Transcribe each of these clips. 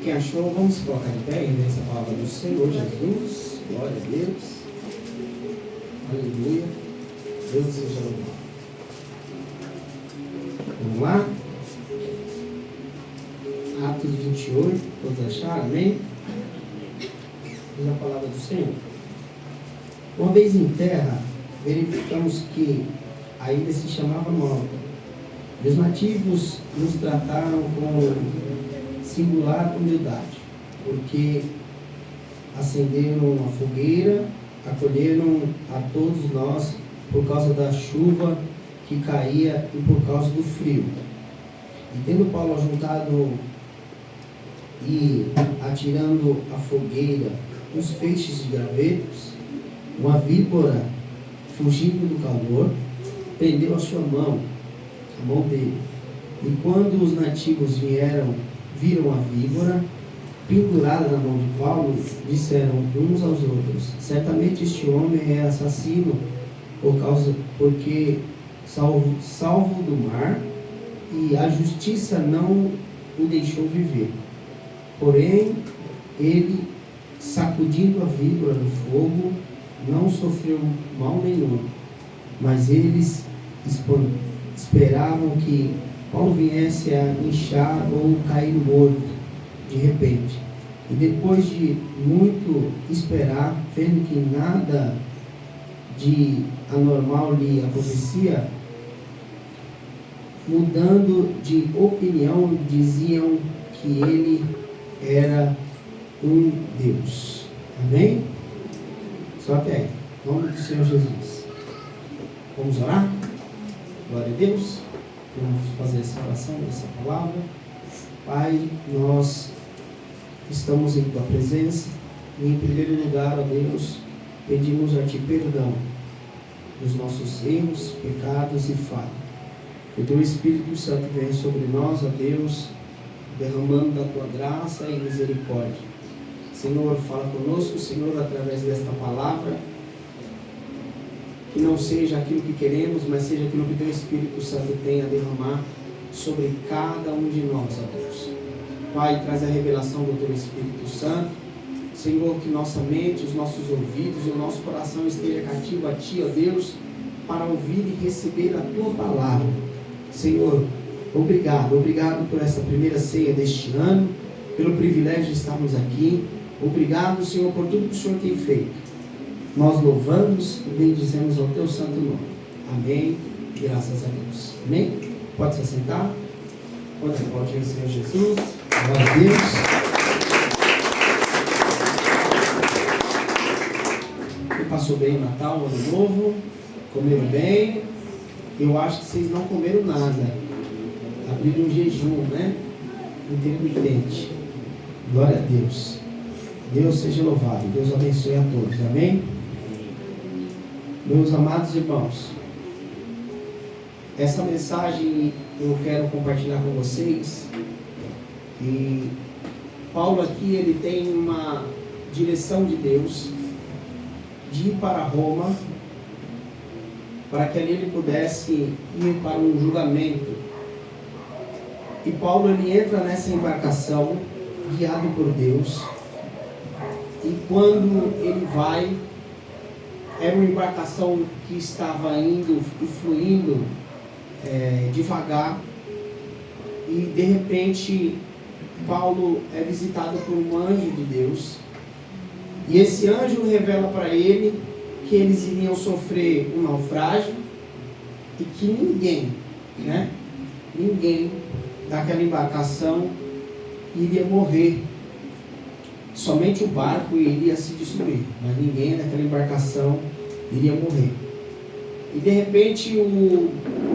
Quem achou, vamos se colocar de pé e ler essa palavra do Senhor Jesus. Glória a Deus. Aleluia. Deus seja louvado. Vamos lá? Atos 28, todos acharam? Amém? Diz a palavra do Senhor. Uma vez em terra, verificamos que a ilha se chamava Malta. E os nativos nos trataram com singular humildade, porque acenderam uma fogueira, acolheram a todos nós por causa da chuva que caía e por causa do frio. E tendo Paulo ajuntado e atirando a fogueira uns feixes de gravetos, uma víbora, fugindo do calor, prendeu a sua mão, a mão dele. E quando os nativos viram a víbora pendurada na mão de Paulo, disseram uns aos outros: certamente este homem é assassino, porque salvo do mar, e a justiça não o deixou viver. Porém, ele, sacudindo a víbora do fogo, não sofreu mal nenhum. Mas eles esperavam que Paulo viesse a inchar ou cair morto de repente. E depois de muito esperar, vendo que nada de anormal lhe acontecia, mudando de opinião, diziam que ele era um Deus. Amém? Só até aí. Em nome do Senhor Jesus. Vamos orar? Glória a Deus. Vamos fazer essa oração, essa palavra. Pai, nós estamos em Tua presença e, em primeiro lugar, ó Deus, pedimos a Ti perdão dos nossos erros, pecados e falhas. Que o Teu Espírito Santo venha sobre nós, ó Deus, derramando da Tua graça e misericórdia. Senhor, fala conosco, Senhor, através desta palavra. Que não seja aquilo que queremos, mas seja aquilo que o Teu Espírito Santo tem a derramar sobre cada um de nós, ó Deus. Pai, traz a revelação do Teu Espírito Santo. Senhor, que nossa mente, os nossos ouvidos e o nosso coração esteja cativo a Ti, ó Deus, para ouvir e receber a Tua palavra. Senhor, obrigado por essa primeira ceia deste ano, pelo privilégio de estarmos aqui. Obrigado, Senhor, por tudo que o Senhor tem feito. Nós louvamos e bendizemos ao Teu santo nome. Amém. Graças a Deus. Amém. Pode se assentar. Pode aplaudir o Senhor Jesus. Glória a Deus. Quem passou bem o Natal, o Ano Novo? Comeram bem? Eu acho que vocês não comeram nada. Abriram um jejum, né? Intermitente. Glória a Deus. Deus seja louvado. Deus abençoe a todos. Amém? Meus amados irmãos, essa mensagem eu quero compartilhar com vocês. E Paulo aqui, ele tem uma direção de Deus de ir para Roma, para que ali ele pudesse ir para um julgamento. E Paulo, ele entra nessa embarcação, guiado por Deus. E quando ele vai, era uma embarcação que estava indo e fluindo devagar. E de repente, Paulo é visitado por um anjo de Deus. E esse anjo revela para ele que eles iriam sofrer um naufrágio e que ninguém daquela embarcação iria morrer. Somente o barco iria se destruir, mas ninguém daquela embarcação iria morrer. E de repente o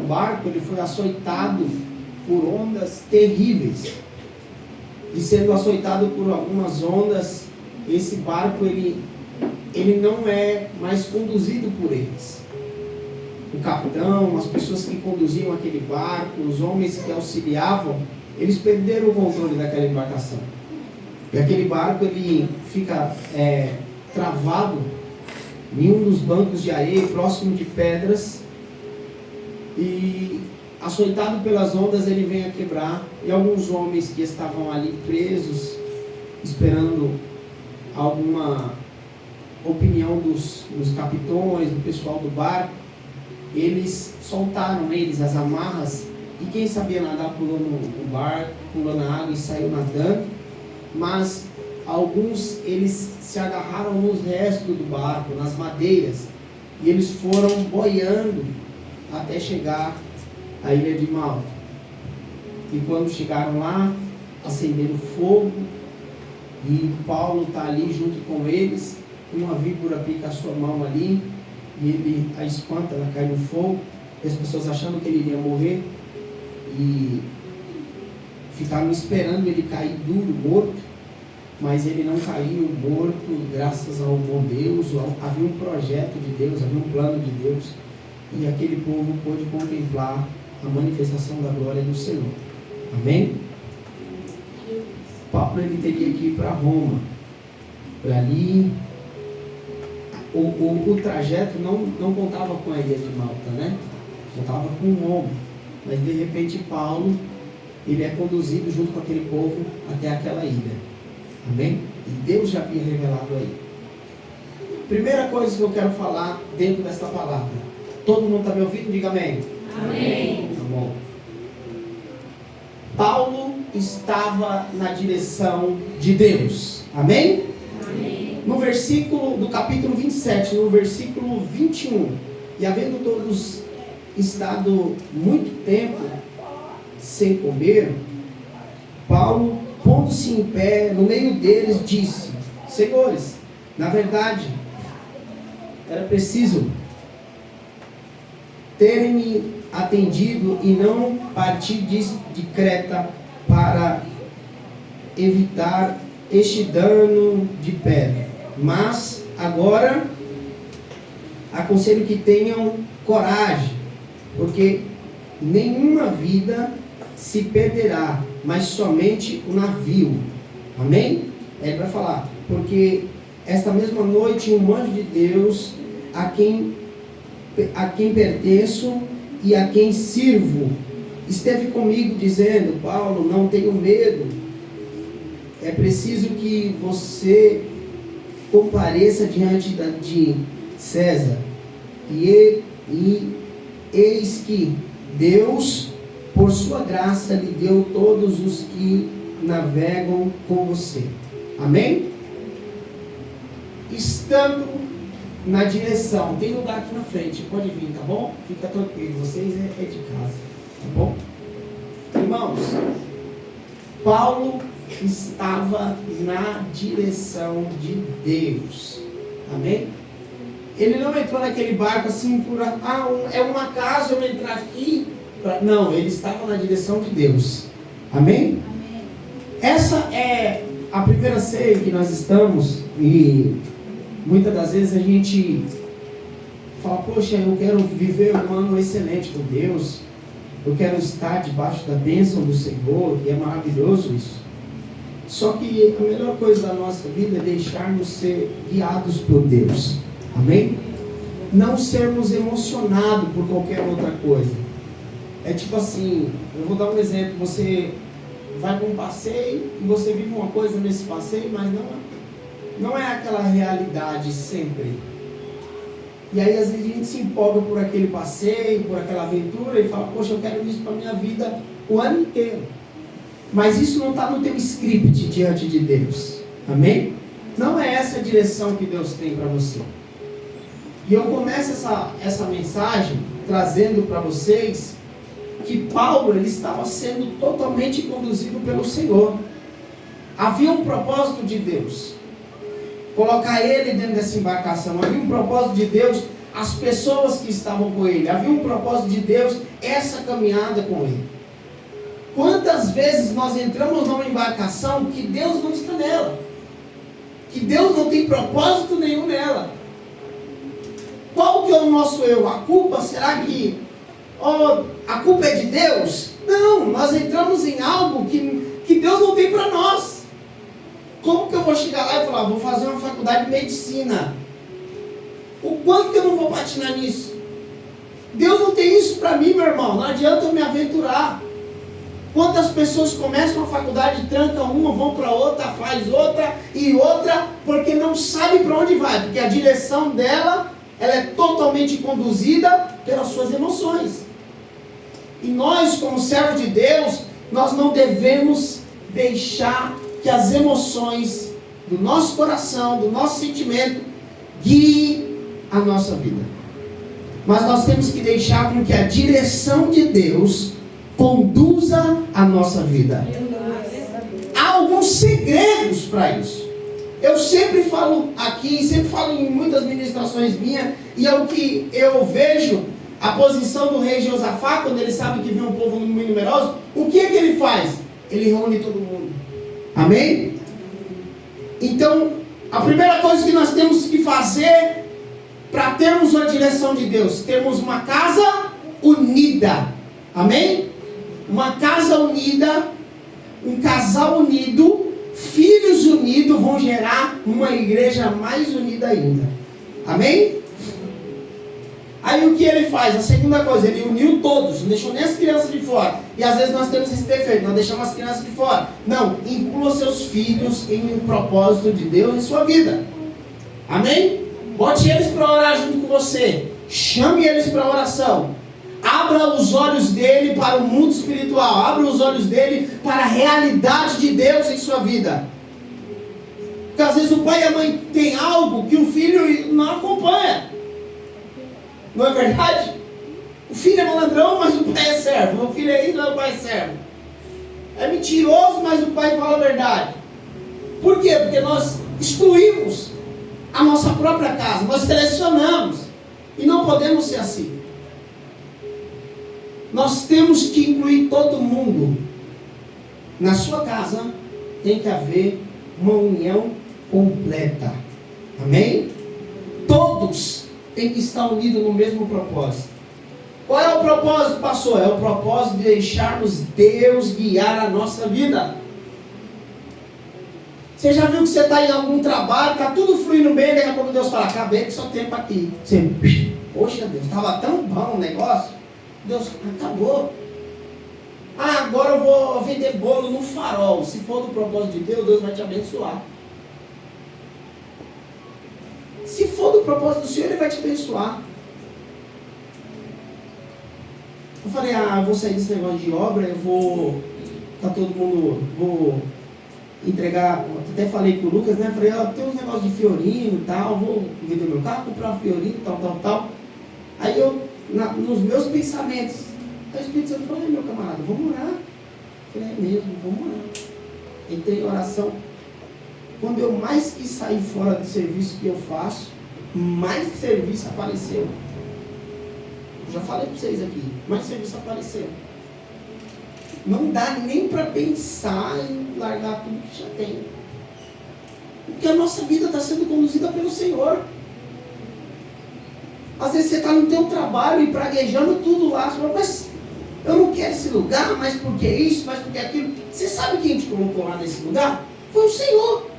barco, ele foi açoitado por ondas terríveis. E sendo açoitado por algumas ondas, esse barco ele não é mais conduzido por eles. O capitão, as pessoas que conduziam aquele barco, os homens que auxiliavam, eles perderam o controle daquela embarcação. E aquele barco, ele fica travado em um dos bancos de areia, próximo de pedras, e açoitado pelas ondas, ele vem a quebrar, e alguns homens que estavam ali presos, esperando alguma opinião dos capitões, do pessoal do barco. Eles soltaram eles as amarras, e quem sabia nadar pulou no barco, pulou na água e saiu nadando. Mas alguns, eles se agarraram nos restos do barco, nas madeiras, e eles foram boiando até chegar à ilha de Malta. E quando chegaram lá, acenderam fogo, e Paulo está ali junto com eles. Uma víbora pica a sua mão ali, e ele a espanta, ela cai no fogo, e as pessoas achando que ele iria morrer, e ficaram esperando ele cair duro, morto, mas ele não caiu morto, graças ao bom Deus. Havia um projeto de Deus, havia um plano de Deus, e aquele povo pôde contemplar a manifestação da glória do Senhor. Amém? Paulo, ele teria que ir para Roma, para ali. O trajeto não contava com a ilha de Malta, né? Contava com um homem. Mas de repente Paulo, ele é conduzido junto com aquele povo até aquela ilha. Amém? E Deus já havia revelado aí. Primeira coisa que eu quero falar dentro desta palavra. Todo mundo está me ouvindo? Diga amém. Amém. Tá bom. Paulo estava na direção de Deus. Amém? Amém. No versículo do capítulo 27, no versículo 21, e havendo todos estado muito tempo sem comer, Paulo, pondo-se em pé no meio deles, disse: Senhores, na verdade, era preciso terem-me atendido e não partir de Creta para evitar este dano de pedra. Mas agora aconselho que tenham coragem, porque nenhuma vida se perderá, mas somente o navio. Amém? Ele vai falar, porque esta mesma noite um anjo de Deus, a quem pertenço e a quem sirvo, esteve comigo dizendo: Paulo, não tenha medo, é preciso que você compareça diante de César. E eis que Deus, por sua graça, lhe deu todos os que navegam com você. Amém? Estando na direção, tem lugar aqui na frente, pode vir, tá bom? Fica tranquilo, vocês é de casa, tá bom? Irmãos, Paulo estava na direção de Deus. Amém? Ele não entrou naquele barco assim por é um acaso eu entrar aqui. Não, ele estava na direção de Deus. Amém? Amém. Essa é a primeira ceia que nós estamos, e muitas das vezes a gente fala: poxa, eu quero viver um ano excelente com Deus, eu quero estar debaixo da bênção do Senhor, e é maravilhoso isso. Só que a melhor coisa da nossa vida é deixarmos ser guiados por Deus. Amém? Não sermos emocionados por qualquer outra coisa. É tipo assim, eu vou dar um exemplo: você vai para um passeio e você vive uma coisa nesse passeio, mas não é aquela realidade sempre. E aí às vezes a gente se empolga por aquele passeio, por aquela aventura, e fala: poxa, eu quero isso para a minha vida o ano inteiro. Mas isso não está no teu script diante de Deus. Amém? Não é essa a direção que Deus tem para você. E eu começo essa mensagem trazendo para vocês que Paulo, ele estava sendo totalmente conduzido pelo Senhor. Havia um propósito de Deus colocar ele dentro dessa embarcação. Havia um propósito de Deus, as pessoas que estavam com ele. Havia um propósito de Deus, essa caminhada com ele. Quantas vezes nós entramos numa embarcação que Deus não está nela, que Deus não tem propósito nenhum nela? Qual que é o nosso eu? A culpa, será que a culpa é de Deus? Não, nós entramos em algo que Deus não tem para nós. Como que eu vou chegar lá e falar: vou fazer uma faculdade de medicina? O quanto que eu não vou patinar nisso? Deus não tem isso para mim, meu irmão. Não adianta eu me aventurar. Quantas pessoas começam a faculdade, trancam uma, vão para outra, faz outra e outra, porque não sabe para onde vai, porque a direção dela, ela é totalmente conduzida pelas suas emoções. E nós, como servos de Deus, nós não devemos deixar que as emoções do nosso coração, do nosso sentimento, guiem a nossa vida. Mas nós temos que deixar com que a direção de Deus conduza a nossa vida. Há alguns segredos para isso. Eu sempre falo aqui, sempre falo em muitas ministrações minhas, e é o que eu vejo, a posição do rei Josafá, quando ele sabe que vem um povo muito numeroso, o que é que ele faz? Ele reúne todo mundo. Amém? Então, a primeira coisa que nós temos que fazer para termos uma direção de Deus, termos uma casa unida. Amém? Uma casa unida, um casal unido, filhos unidos vão gerar uma igreja mais unida ainda. Amém? Aí o que ele faz? A segunda coisa, ele uniu todos, não deixou nem as crianças de fora. E às vezes nós temos esse defeito, nós deixamos as crianças de fora. Não, inclua seus filhos em um propósito de Deus em sua vida. Amém? Bote eles para orar junto com você. Chame eles para oração. Abra os olhos dele para o mundo espiritual. Abra os olhos dele para a realidade de Deus em sua vida. Porque às vezes o pai e a mãe têm algo que o filho não acompanha. Não é verdade? O filho é malandrão, mas o pai é servo. O filho é ídolo, mas o pai é servo. É mentiroso, mas o pai fala a verdade. Por quê? Porque nós excluímos a nossa própria casa. Nós selecionamos. E não podemos ser assim. Nós temos que incluir todo mundo. Na sua casa tem que haver uma união completa. Amém? Todos têm que estar unidos no mesmo propósito. Qual é o propósito, pastor? É o propósito de deixarmos Deus guiar a nossa vida. Você já viu que você está em algum trabalho, está tudo fluindo bem, daqui a pouco Deus fala, acabei com o seu tempo aqui. Você, poxa Deus, estava tão bom o negócio. Deus, acabou. Ah, agora eu vou vender bolo no Farol. Se for do propósito de Deus, Deus vai te abençoar. Se for do propósito do Senhor, Ele vai te abençoar. Eu falei, eu vou sair desse negócio de obra, eu vou... Tá todo mundo... Vou entregar... Até falei com o Lucas, né? Falei, tem uns negócios de fiorino e tal, vou vender meu carro, comprar um fiorino e tal. Aí eu, nos meus pensamentos, o Espírito Santo falou, meu camarada, vamos orar. Eu falei, é mesmo, vamos orar. Entrei em oração. Quando eu mais quis sair fora do serviço que eu faço, mais serviço apareceu. Eu já falei para vocês aqui, mais serviço apareceu. Não dá nem para pensar em largar tudo que já tem. Porque a nossa vida está sendo conduzida pelo Senhor. Às vezes você está no teu trabalho e praguejando tudo lá. Você fala, mas eu não quero esse lugar, mas por que isso, mas por que aquilo? Você sabe quem te colocou lá nesse lugar? Foi o Senhor.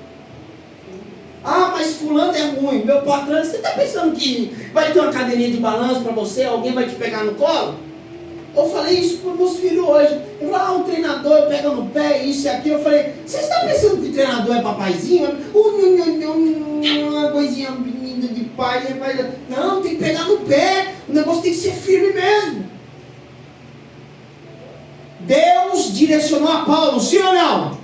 Ah, mas fulano é ruim, meu patrão, você está pensando que vai ter uma cadeirinha de balanço para você, alguém vai te pegar no colo? Eu falei isso para os meus filhos hoje. Eu falei, um treinador pega no pé, isso e aquilo. Eu falei, você está pensando que treinador é papaizinho? Uma coisinha de pai. Não, tem que pegar no pé. O negócio tem que ser firme mesmo. Deus direcionou a Paulo, sim ou não?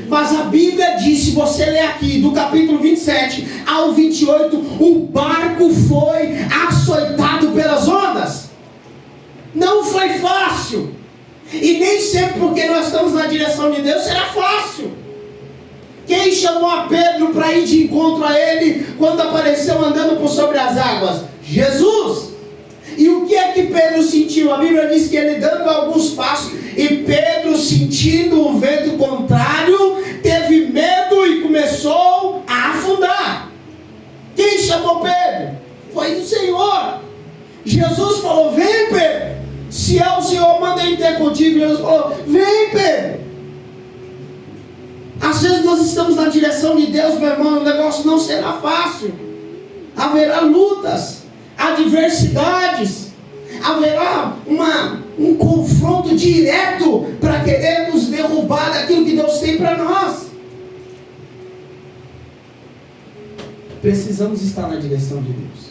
Mas a Bíblia diz, se você ler aqui, do capítulo 27 ao 28, o barco foi açoitado pelas ondas. Não foi fácil. E nem sempre porque nós estamos na direção de Deus será fácil. Quem chamou a Pedro para ir de encontro a ele quando apareceu andando por sobre as águas? Jesus. E o que é que Pedro sentiu? A Bíblia diz que ele dando alguns passos e Pedro, sentindo o vento contrário, teve medo e começou a afundar. Quem chamou Pedro? Foi do Senhor. Jesus falou, vem Pedro. Se é o Senhor, manda ele ter contigo. Jesus falou, vem Pedro. Às vezes nós estamos na direção de Deus, meu irmão, o negócio não será fácil. Haverá lutas, adversidades. haverá um confronto direto para querer nos derrubar daquilo que Deus tem para nós. Precisamos estar na direção de Deus.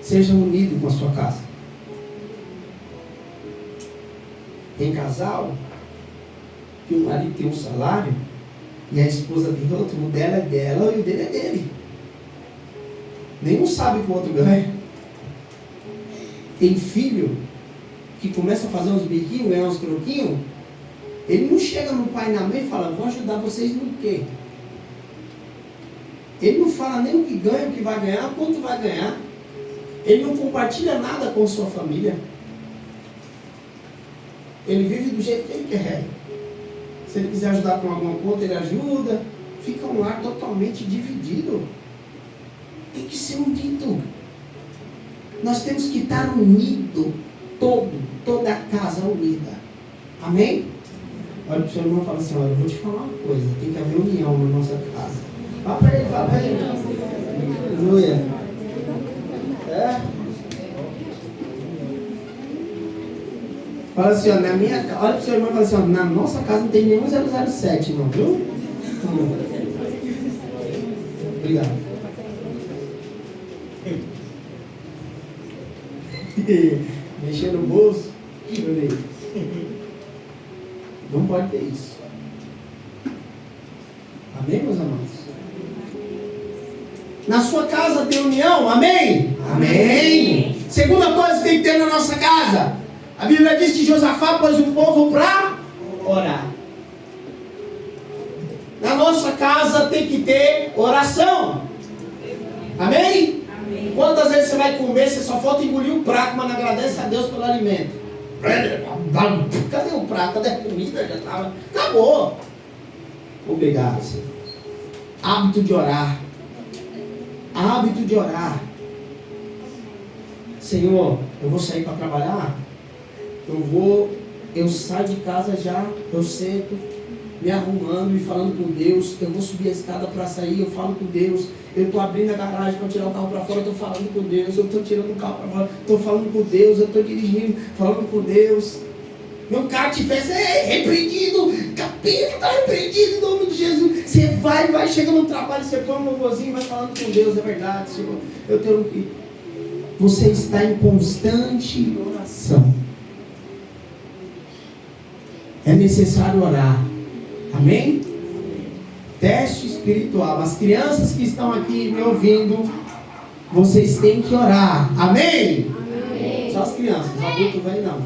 Seja unido com a sua casa. Tem casal que o marido tem um salário e a esposa tem outro, o dela é dela e o dele é dele. Nenhum sabe que o outro ganha. Tem filho que começa a fazer uns biquinhos, ganhar uns troquinhos. Ele não chega no pai e na mãe e fala, vou ajudar vocês no quê? Ele não fala nem o que ganha, o que vai ganhar, quanto vai ganhar. Ele não compartilha nada com sua família. Ele vive do jeito que ele quer. Se ele quiser ajudar com alguma conta, ele ajuda. Fica um lar totalmente dividido. Tem que ser unido. Nós temos que estar unidos. Toda a casa unida. Amém? Olha para o seu irmão e fala assim, olha, eu vou te falar uma coisa. Tem que haver união na nossa casa. Fala para ele, fala para ele. Aleluia. Fala assim, ó, na minha casa, olha para o seu irmão e fala assim, ó, na nossa casa não tem nenhum 007, não, viu? Obrigado. Mexer no bolso, não pode ter isso. Amém, meus amados? Na sua casa tem união, amém? Amém. Segunda coisa que tem que ter na nossa casa, a Bíblia diz que Josafá pôs o povo para orar. Na nossa casa tem que ter oração. Amém? Amém. Quantas vezes você vai comer, você só falta engolir um prato, mas não agradece a Deus pelo alimento? Cadê o prato? Cadê a comida? Já estava. Acabou. Obrigado, Senhor. Hábito de orar. Hábito de orar. Senhor, eu vou sair para trabalhar. Eu saio de casa já, eu sento, me arrumando e falando com Deus. Eu vou subir a escada para sair, eu falo com Deus. Eu estou abrindo a garagem para tirar o carro para fora, eu estou falando com Deus. Eu estou tirando o carro para fora, estou falando com Deus. Eu estou dirigindo, falando com Deus. Meu carro te fez repreendido, capeta está repreendido em nome de Jesus. Você vai, chega no trabalho, você põe um louvorzinho e vai falando com Deus. É verdade, Senhor. Eu tenho que. Você está em constante oração. É necessário orar. Amém? Teste espiritual. As crianças que estão aqui me ouvindo, vocês têm que orar. Amém? Amém. Só as crianças, os adultos vêm não.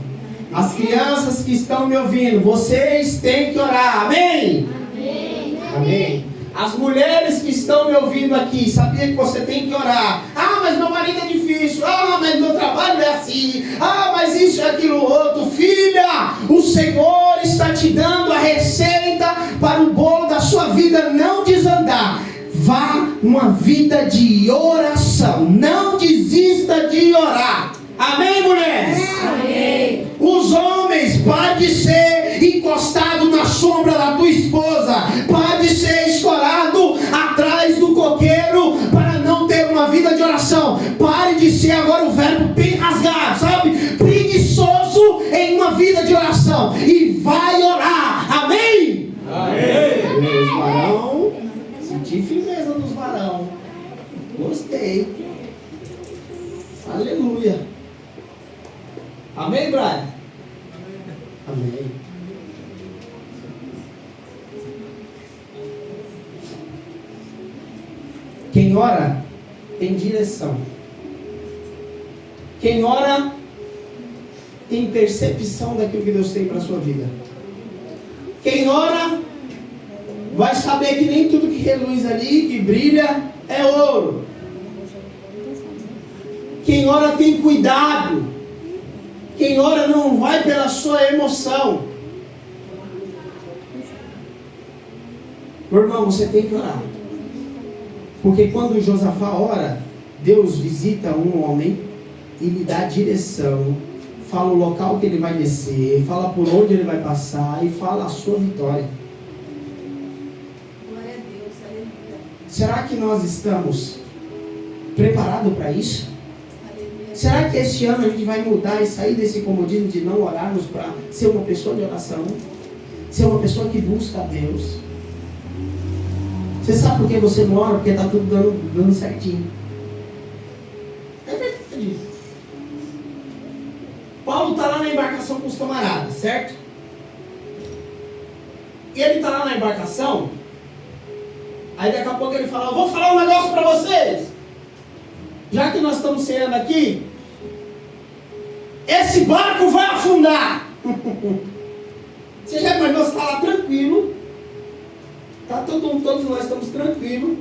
As crianças que estão me ouvindo, vocês têm que orar. Amém? Amém. Amém. As mulheres que estão me ouvindo aqui, sabia que você tem que orar. Ah, mas meu marido é difícil. Ah, mas meu trabalho é assim. Ah, mas isso é aquilo outro. Filha, o Senhor está te dando a receita para o bolo da sua vida não desandar. Vá numa vida de oração. Não desista de orar. Amém, mulheres? Amém. Os homens, pode ser encostado na sombra da tua esposa, pode ser escorado atrás do coqueiro para não ter uma vida de oração. Pare de ser agora o verbo bem rasgado, sabe? Preguiçoso em uma vida de oração e vai orar. Amém? Amém. Os varão, senti firmeza nos varão. Gostei. Aleluia. Amém, Brian? Amém. Quem ora tem direção. Quem ora tem percepção daquilo que Deus tem para a sua vida. Quem ora vai saber que nem tudo que reluz ali, que brilha, é ouro. Quem ora tem cuidado. Quem ora não vai pela sua emoção. Meu irmão, você tem que orar. Porque quando Josafá ora, Deus visita um homem e lhe dá direção. Fala o local que ele vai descer, fala por onde ele vai passar e fala a sua vitória. Glória a Deus, aleluia. Será que nós estamos preparados para isso? Aleluia. Será que este ano a gente vai mudar e sair desse comodismo de não orarmos para ser uma pessoa de oração? Ser uma pessoa que busca a Deus? Você sabe por que você não ora? Porque está tudo dando certinho. É verdade. Paulo está lá na embarcação com os camaradas, certo? E ele está lá na embarcação. Aí daqui a pouco ele fala: eu vou falar um negócio para vocês. Já que nós estamos ceando aqui, esse barco vai afundar. Você já imaginou, você está lá tranquilo, tá, todos nós estamos tranquilos.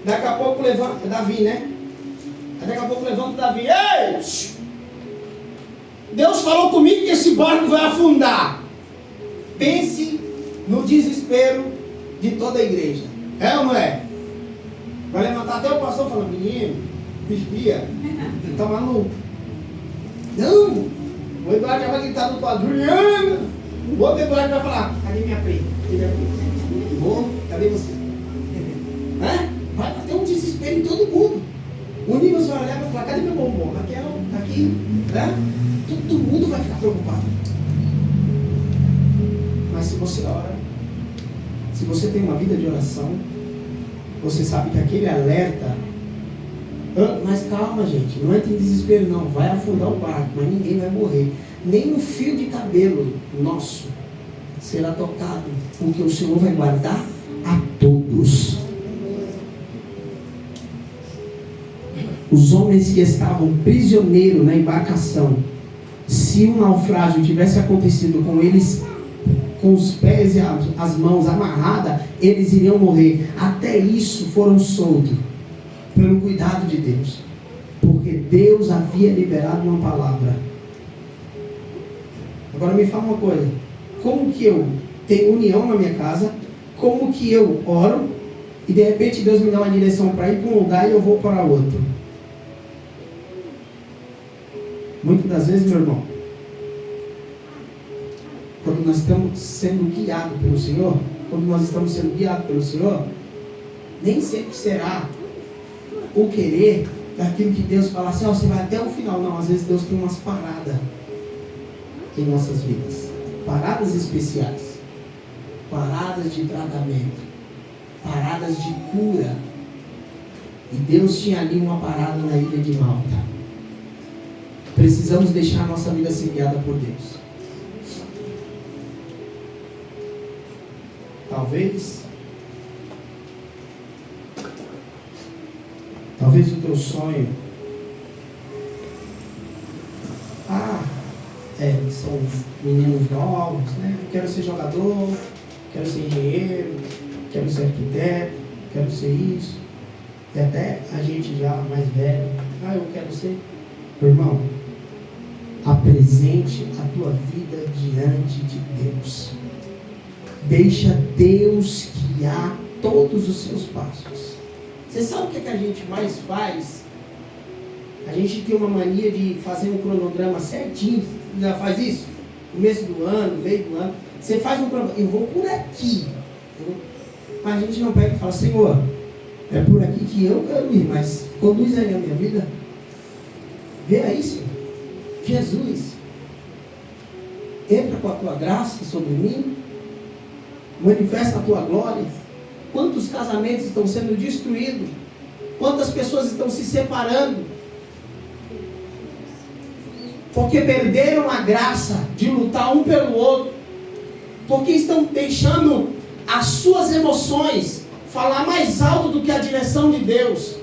Daqui a pouco levanta, Davi, né? Aí daqui a pouco levanta Davi: ei, Deus falou comigo que esse barco vai afundar. Pense no desespero de toda a igreja. É ou não é? Vai levantar até o pastor falando: menino, vigia, tá maluco? Não, o Eduardo já vai gritar no quadro: Juliana. O outro Eduardo vai falar: cadê minha preta? Cadê você? Vai bater um desespero em todo mundo. O nível vai olhar e vai falar: cadê meu bombom? Raquel, tá aqui, né? Todo mundo vai ficar preocupado. Mas se você ora, se você tem uma vida de oração, você sabe que aquele alerta... Mas calma, gente, não entra em desespero não. Vai afundar o barco, mas ninguém vai morrer. Nem um fio de cabelo nosso será tocado, porque o Senhor vai guardar a todos. Os homens que estavam prisioneiros na embarcação, se um naufrágio tivesse acontecido com eles, com os pés e as mãos amarradas, eles iriam morrer. Até isso foram soltos pelo cuidado de Deus, porque Deus havia liberado uma palavra. Agora me fala uma coisa: como que eu tenho união na minha casa? Como que eu oro e de repente Deus me dá uma direção para ir para um lugar e eu vou para outro? Muitas das vezes, meu irmão, quando nós estamos sendo guiados pelo Senhor, nem sempre será o querer daquilo que Deus fala assim: você vai até o final. Não, às vezes Deus tem umas paradas em nossas vidas, paradas especiais, paradas de tratamento, paradas de cura. E Deus tinha ali uma parada na ilha de Malta. Precisamos deixar a nossa vida ser guiada por Deus. Talvez o teu sonho, são meninos novos, né? Quero ser jogador, quero ser engenheiro, quero ser arquiteto, quero ser isso. E até a gente já mais velho: eu quero ser. Meu irmão, apresente a tua vida diante de Deus. Deixa Deus guiar todos os seus passos. Você sabe o que a gente mais faz? A gente tem uma mania de fazer um cronograma certinho. Você já faz isso? Começo do ano, meio do ano. Você faz um cronograma: eu vou por aqui. Mas a gente não pega e fala: Senhor, é por aqui que eu quero ir, mas conduz aí a minha vida. Vê aí, Senhor. Jesus, entra com a tua graça sobre mim. Manifesta a tua glória. Quantos casamentos estão sendo destruídos? Quantas pessoas estão se separando? Porque perderam a graça de lutar um pelo outro. Porque estão deixando as suas emoções falar mais alto do que a direção de Deus.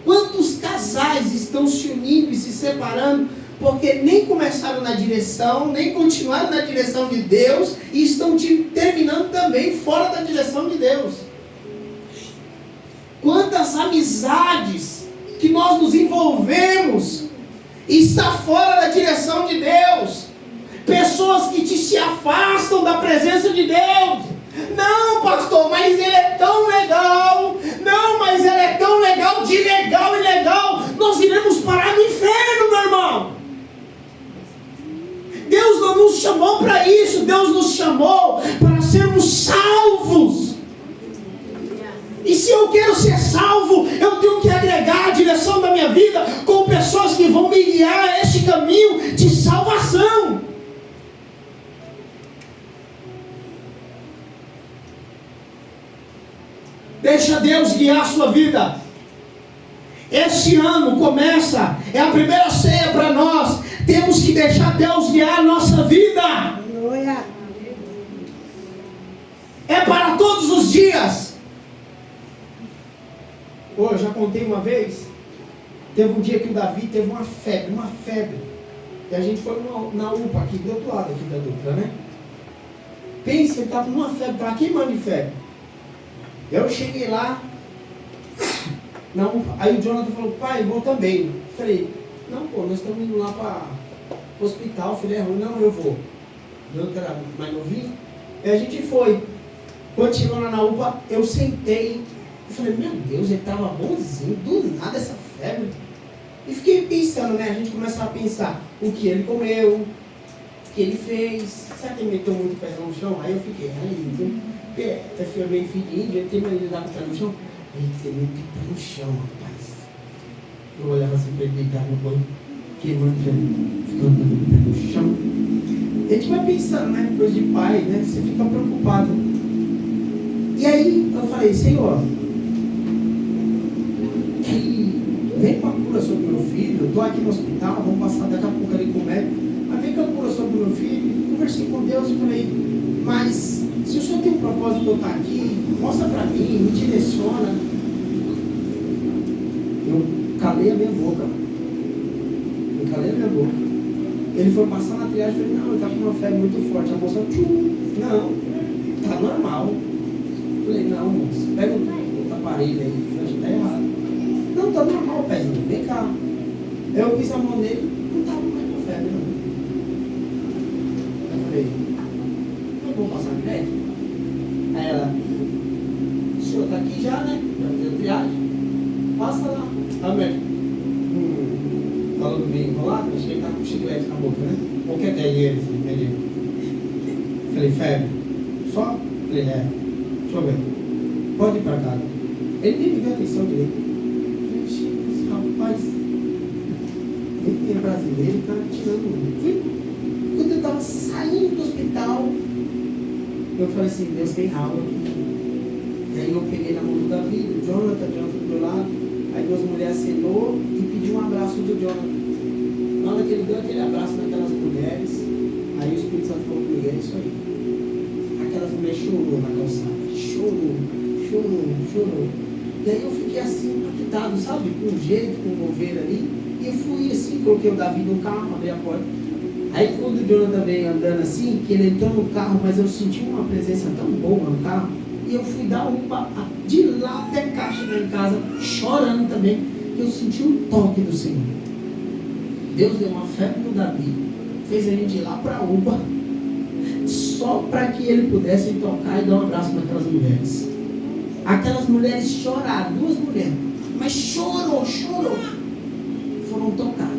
Quantos casais estão se unindo e se separando porque nem começaram na direção, nem continuaram na direção de Deus, e estão terminando também fora da direção de Deus? Quantas amizades que nós nos envolvemos e está fora da direção de Deus? Pessoas que se afastam da presença de Deus. Não, pastor, mas ele é tão legal. Não, mas ele é tão legal. De legal e legal, nós iremos parar no inferno, meu irmão. Deus não nos chamou para isso. Deus nos chamou para sermos salvos. E se eu quero ser salvo, eu tenho que agregar a direção da minha vida com pessoas pessoas que vão me guiar a este caminho de salvação. Deixa Deus guiar a sua vida. Esse ano começa, é a primeira ceia para nós. Temos que deixar Deus guiar a nossa vida. Aleluia. É para todos os dias. Eu já contei uma vez. Teve um dia que o Davi teve uma febre. E a gente foi na UPA aqui, do outro lado aqui da Dutra, né? Pensa, ele estava numa febre, estava queimando de febre. Eu cheguei lá, não, aí o Jonathan falou, pai, eu vou também. Eu falei, não, pô, nós estamos indo lá para o hospital. Eu falei, é ruim, não, eu vou. O Jonathan era mais novinho. E a gente foi. Quando chegou lá na UPA, eu sentei. Eu falei, meu Deus, ele estava bonzinho, do nada essa febre. E fiquei pensando, né? A gente começava a pensar o que ele comeu, o que ele fez. Será que ele meteu muito o pé no chão? Aí eu fiquei, porque até foi bem filhinho, ele tem maneira de dar com o pé no chão. Ele tem muito pé no chão, rapaz. Eu olhava assim para ele deitar no banco, queimando, ficando com o pé no chão. A gente vai pensando, né? Coisa de pai, né? Você fica preocupado. E aí eu falei, Senhor, vem com a cura sobre o meu filho. Eu estou aqui no hospital, vamos passar daqui a pouco ali com o médico. Mas vem com a cura sobre o meu filho. Conversei com Deus e falei, mas se o Senhor tem um propósito de eu estar aqui, mostra para mim, me direciona. Eu calei a minha boca. Ele foi passar na triagem e falei, não, ele está com uma febre muito forte. A moça, não, está normal. Eu falei, não, moça, pega o aparelho aí, acho que está errado. Não, tá normal, pezinho, vem cá. Eu pus a mão nele, não estava mais com febre, não. Eu falei, não vou passar no médico? Aí ela, o senhor tá aqui já, né? Já fez a triagem? Passa lá. Aí o médico, falando bem enrolado, acho que ele tá com chiclete na boca, né? Qual que é dele, ele? Falei, febre? Só? Falei, é. Deixa eu ver. Pode ir pra cá. Ele nem me deu atenção direito. Rapaz, ele é brasileiro, está tirando. Quando eu estava saindo do hospital, eu falei assim, Deus tem algo aqui. E aí eu peguei na mão do Davi, do Jonathan do meu lado. Aí duas mulheres acenou e pediu um abraço do Jonathan. Na hora que ele deu aquele abraço naquelas mulheres, aí o Espírito Santo falou comigo, é isso aí. Aquelas mulheres chorou na calçada, chorou. E aí eu fiquei assim, impactado, sabe? Com um jeito, com um mover ali. E eu fui assim, coloquei o Davi no carro, abri a porta. Aí quando o Jonathan veio andando assim, que ele entrou no carro, mas eu senti uma presença tão boa no carro. E eu fui dar de lá até cá, chegar em casa, chorando também. Que eu senti um toque do Senhor. Deus deu uma febre no Davi, fez a gente ir lá para a UPA, só para que ele pudesse tocar e dar um abraço naquelas mulheres. Aquelas mulheres choraram, duas mulheres, mas chorou, foram tocadas.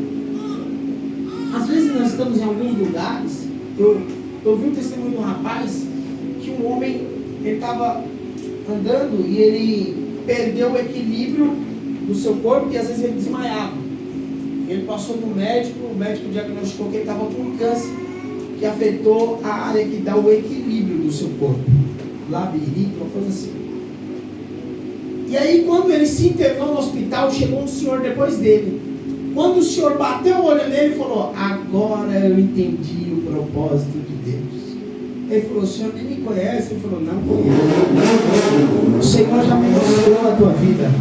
Às vezes nós estamos em alguns lugares, eu vi um testemunho de um rapaz, que um homem, ele estava andando e ele perdeu o equilíbrio do seu corpo e às vezes ele desmaiava. Ele passou no médico, o médico diagnosticou que ele estava com câncer, que afetou a área que dá o equilíbrio do seu corpo, labirito, uma coisa assim. E aí quando ele se internou no hospital, chegou um senhor depois dele. Quando o senhor bateu o olho nele, falou, agora eu entendi o propósito de Deus. Ele falou, o senhor nem me conhece? Ele falou, não conheço. O Senhor já me mostrou a tua vida.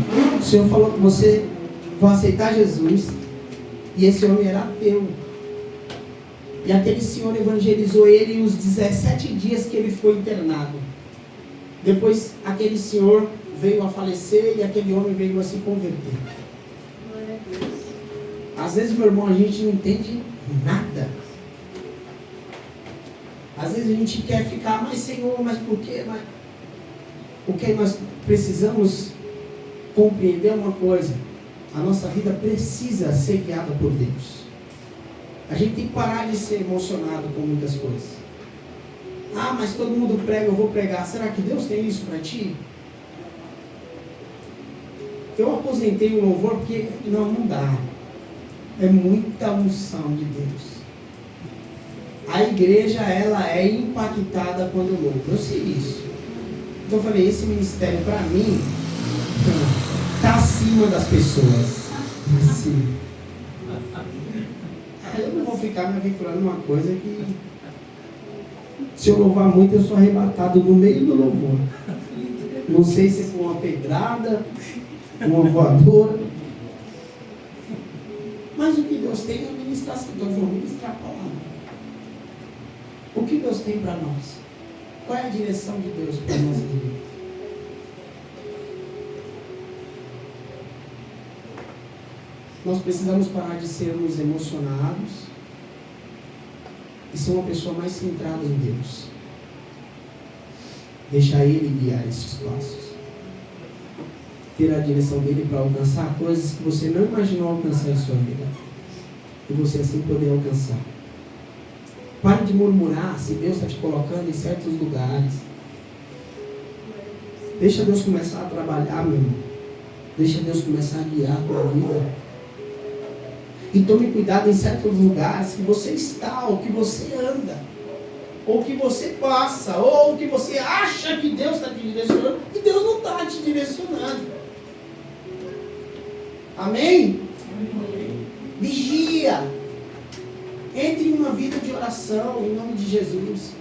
O Senhor falou que você vai aceitar Jesus. E esse homem era ateu. E aquele senhor evangelizou ele os 17 dias que ele ficou internado. Depois aquele senhor veio a falecer e aquele homem veio a se converter. Às vezes, meu irmão, a gente não entende nada. Às vezes a gente quer ficar, mas Senhor, mas por quê? Mas... Porque nós precisamos compreender uma coisa. A nossa vida precisa ser guiada por Deus. A gente tem que parar de ser emocionado com muitas coisas. Ah, mas todo mundo prega, eu vou pregar. Será que Deus tem isso para ti? Eu aposentei o louvor porque não dá. É muita unção de Deus. A igreja, ela é impactada quando eu louvo. Eu sei isso. Então eu falei, esse ministério para mim está acima das pessoas. Assim. Eu não vou ficar me aventurando numa coisa que, se eu louvar muito, eu sou arrebatado no meio do louvor. Não sei se é com uma pedrada, uma voadora. Mas o que Deus tem é ministração. Então eu vou ministrar a palavra. O que Deus tem para nós? Qual é a direção de Deus para a nossa vida? Nós precisamos parar de sermos emocionados e ser uma pessoa mais centrada em Deus. Deixar Ele guiar esses passos. Ter a direção dele para alcançar coisas que você não imaginou alcançar em sua vida. E você assim poder alcançar. Pare de murmurar se Deus está te colocando em certos lugares. Deixa Deus começar a trabalhar, meu irmão. Deixa Deus começar a guiar a tua vida. E tome cuidado em certos lugares que você está, ou que você anda, ou que você passa, ou que você acha que Deus está te direcionando, e Deus não está te direcionando. Amém? Vigia. Entre em uma vida de oração, em nome de Jesus.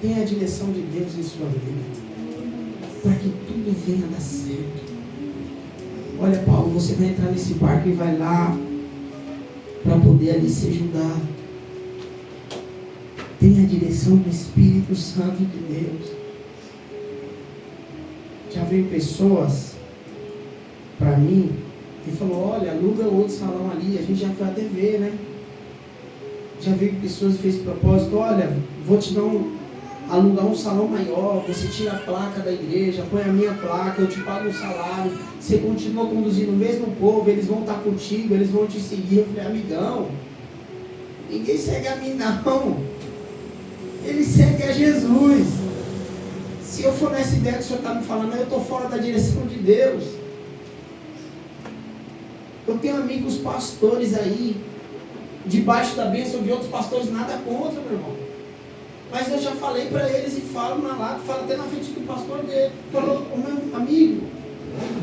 Tenha a direção de Deus em sua vida, para que tudo venha a dar certo. Olha, Paulo, você vai entrar nesse barco e vai lá para poder ali ser julgado. Tenha a direção do Espírito Santo de Deus. Já veio pessoas para mim e falou, olha, aluga outro salão ali. A gente já foi até ver, né? Já veio pessoas e fez propósito, olha, vou te dar alugar um salão maior, você tira a placa da igreja, põe a minha placa, eu te pago um salário, você continua conduzindo o mesmo povo, eles vão estar contigo, eles vão te seguir. Eu falei, amigão, ninguém segue a mim não, ele segue a Jesus. Se eu for nessa ideia que o senhor está me falando, eu estou fora da direção de Deus. Eu tenho amigos pastores aí, debaixo da bênção de outros pastores, nada contra, meu irmão. Mas eu já falei para eles e falo na lata, falo até na frente do pastor dele. Falou, meu amigo,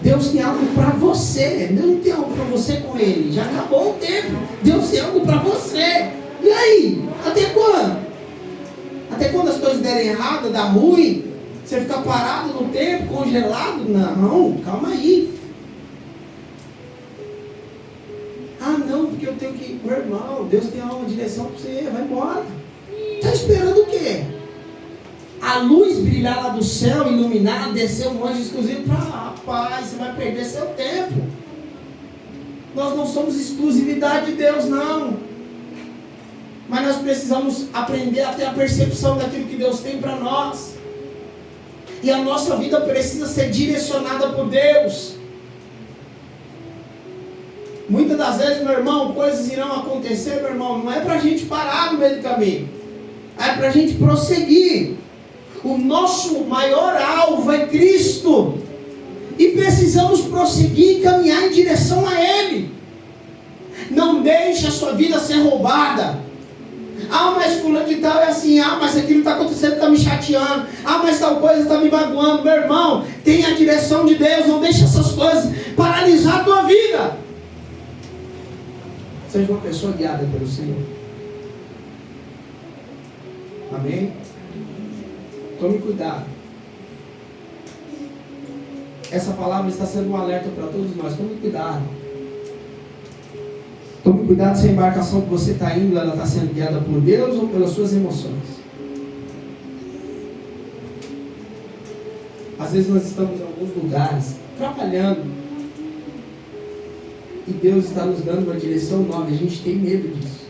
Deus tem algo para você. Deus não tem algo para você com ele. Já acabou o tempo. Deus tem algo para você. E aí? Até quando? Até quando as coisas derem errado, dar ruim? Você ficar parado no tempo, congelado? Não, calma aí. Ah não, porque eu tenho que... Meu irmão, Deus tem uma direção para você. Vai embora. Está esperando o quê? A luz brilhar lá do céu, iluminar, descer um anjo exclusivo para... Rapaz, você vai perder seu tempo. Nós não somos exclusividade de Deus, não. Mas nós precisamos aprender a ter a percepção daquilo que Deus tem para nós. E a nossa vida precisa ser direcionada por Deus. Muitas das vezes, meu irmão, coisas irão acontecer, meu irmão, não é para a gente parar no meio do caminho. É para a gente prosseguir. O nosso maior alvo é Cristo. E precisamos prosseguir e caminhar em direção a Ele. Não deixe a sua vida ser roubada. Ah, mas fulano de tal é assim. Ah, mas aquilo está acontecendo, está me chateando. Ah, mas tal coisa está me magoando. Meu irmão, tenha a direção de Deus. Não deixe essas coisas paralisar a tua vida. Seja uma pessoa guiada pelo Senhor. Amém? Tome cuidado. Essa palavra está sendo um alerta para todos nós. Tome cuidado. Tome cuidado se a embarcação que você está indo, ela está sendo guiada por Deus ou pelas suas emoções. Às vezes nós estamos em alguns lugares trabalhando e Deus está nos dando uma direção nova. A gente tem medo disso.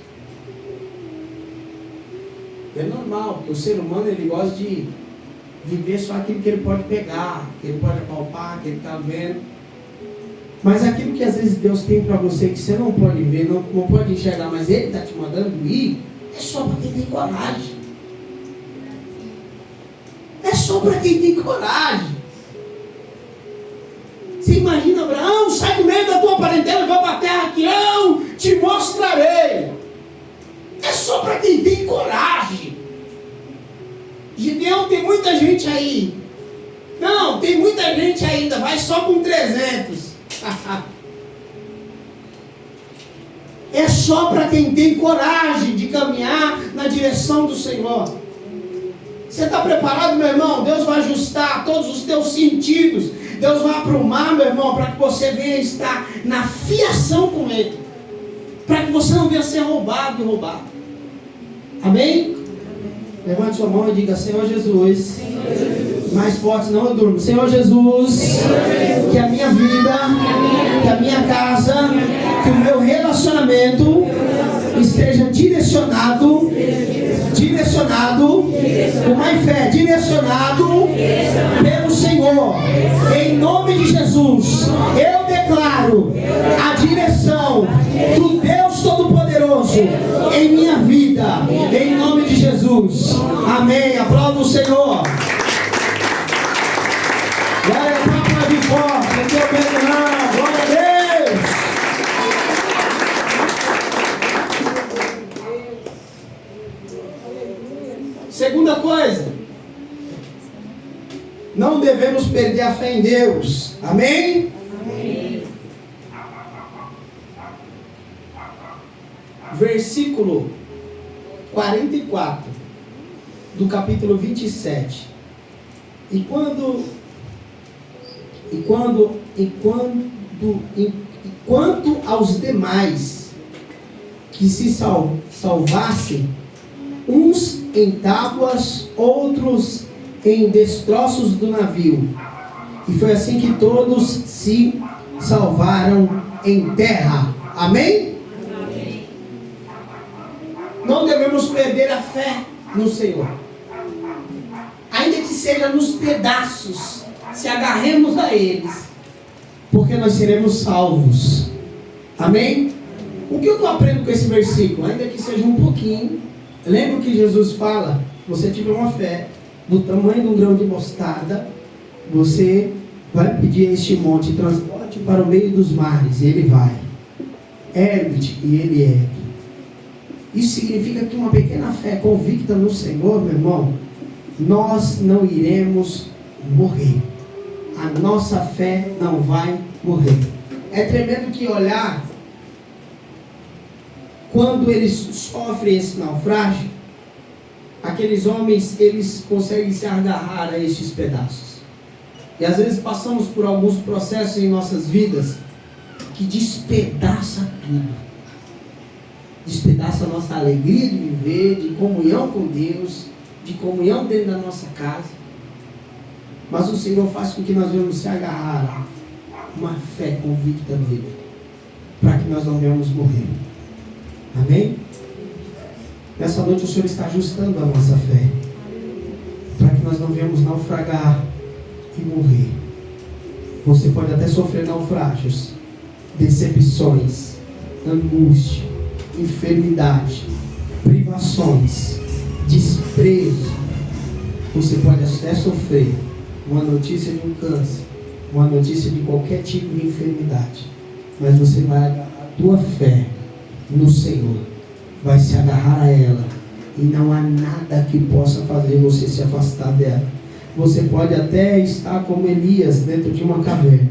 É normal, porque o ser humano ele gosta de viver só aquilo que ele pode pegar, que ele pode apalpar, que ele está vendo. Mas aquilo que às vezes Deus tem para você, que você não pode ver, não pode enxergar, mas Ele está te mandando ir, é só para quem tem coragem. É só para quem tem coragem. Se Você imagina Abraão, sai do meio da tua parentela e vai para a terra que eu te mostrarei. É só para quem tem coragem. Gideão, tem muita gente aí. Não, tem muita gente ainda, vai só com 300. É só para quem tem coragem de caminhar na direção do Senhor. Você está preparado, meu irmão? Deus vai ajustar todos os teus sentidos. Deus vai aprumar, meu irmão, para que você venha estar na fiação com Ele. Para que você não venha ser roubado e roubado. Amém? Levante sua mão e diga: Senhor Jesus. Senhor Jesus. Mais forte, não eu durmo. Senhor Jesus, Senhor Jesus. Que a minha vida, que a minha casa, que o meu relacionamento esteja direcionado com mais fé, direcionado pelo Senhor. Em nome de Jesus, eu declaro a direção do Deus Todo-Poderoso em minha vida, em nome de Jesus. Amém. Aplauda o Senhor. Glória a Deus, de forte, não tenho medo não. Glória a Deus. Segunda coisa, não devemos perder a fé em Deus. Amém? Amém. Versículo 44 do capítulo 27. Quanto aos demais que se salvassem, uns em tábuas, outros em destroços do navio. E foi assim que todos se salvaram em terra. Amém? Amém. Não devemos perder a fé no Senhor. Ainda que seja nos pedaços, se agarremos a eles, porque nós seremos salvos. Amém? O que eu aprendo com esse versículo? Ainda que seja um pouquinho. Lembra que Jesus fala: se você tiver uma fé do tamanho de um grão de mostarda, você vai pedir a este monte: transporte para o meio dos mares, e ele vai. Ergue-te, e ele ergue. Isso significa que uma pequena fé convicta no Senhor, meu irmão, nós não iremos morrer. A nossa fé não vai morrer. É tremendo que olhar quando eles sofrem esse naufrágio, aqueles homens, eles conseguem se agarrar a estes pedaços. E às vezes passamos por alguns processos em nossas vidas que despedaça tudo. Despedaça a nossa alegria de viver, de comunhão com Deus, de comunhão dentro da nossa casa. Mas o Senhor faz com que nós venhamos se agarrar a uma fé convicta nele, para que nós não venhamos morrer. Amém? Nessa noite o Senhor está ajustando a nossa fé, para que nós não venhamos naufragar e morrer. Você pode até sofrer naufrágios, decepções, angústia, enfermidade, privações, desprezo. Você pode até sofrer uma notícia de um câncer, uma notícia de qualquer tipo de enfermidade, mas você vai agarrar a tua fé no Senhor, vai se agarrar a ela, e não há nada que possa fazer você se afastar dela. Você pode até estar como Elias dentro de uma caverna,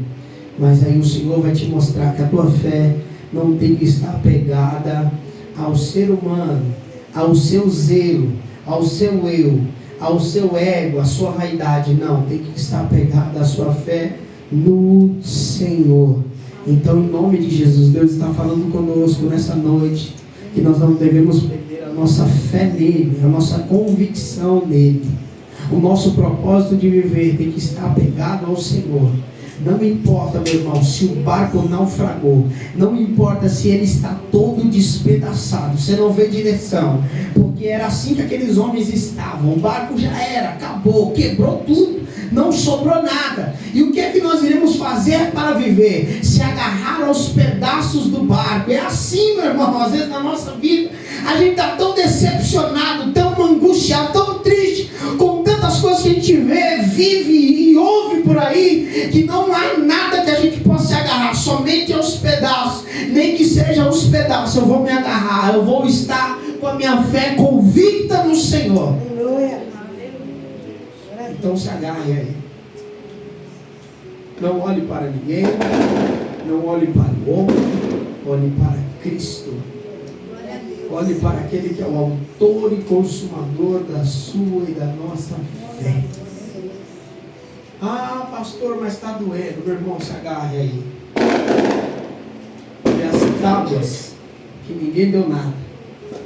mas aí o Senhor vai te mostrar que a tua fé não tem que estar apegada ao ser humano, ao seu zelo, ao seu eu, ao seu ego, à sua vaidade. Não, tem que estar apegada à sua fé no Senhor. Então, em nome de Jesus, Deus está falando conosco nessa noite, que nós não devemos perder a nossa fé nele, a nossa convicção nele. O nosso propósito de viver tem que estar apegado ao Senhor. Não importa, meu irmão, se o barco naufragou, não importa se ele está todo despedaçado, você não vê direção, porque era assim que aqueles homens estavam. O barco já era, acabou, quebrou tudo, não sobrou nada. E o que é que nós iremos fazer para viver? Se agarrar aos pedaços do barco. É assim, meu irmão, às vezes na nossa vida a gente está tão decepcionado, tão angustiado, tão triste com tantas coisas que a gente vê, vive e ouve por aí, que não há nada que a gente faço? Eu vou me agarrar, eu vou estar com a minha fé convicta no Senhor. Então se agarre aí. Não olhe para ninguém, não olhe para o homem, olhe para Cristo. Olhe para aquele que é o autor e consumador da sua e da nossa fé. Ah, pastor, mas está doendo. Meu irmão, se agarre aí. E as tábuas que ninguém deu nada,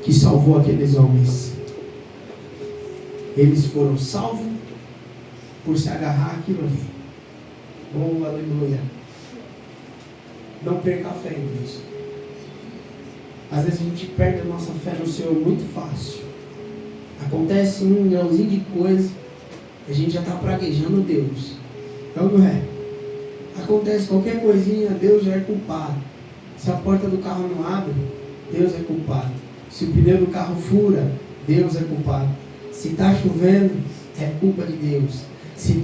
que salvou aqueles homens, eles foram salvos por se agarrar àquilo ali. Oh, aleluia. Não perca a fé em Cristo. Às vezes a gente perde a nossa fé no Senhor muito fácil. Acontece um milhãozinho de coisas, a gente já está praguejando Deus. Não é? Acontece qualquer coisinha, Deus já é culpado. Se a porta do carro não abre, Deus é culpado. Se o pneu do carro fura, Deus é culpado. Se está chovendo, é culpa de Deus. Se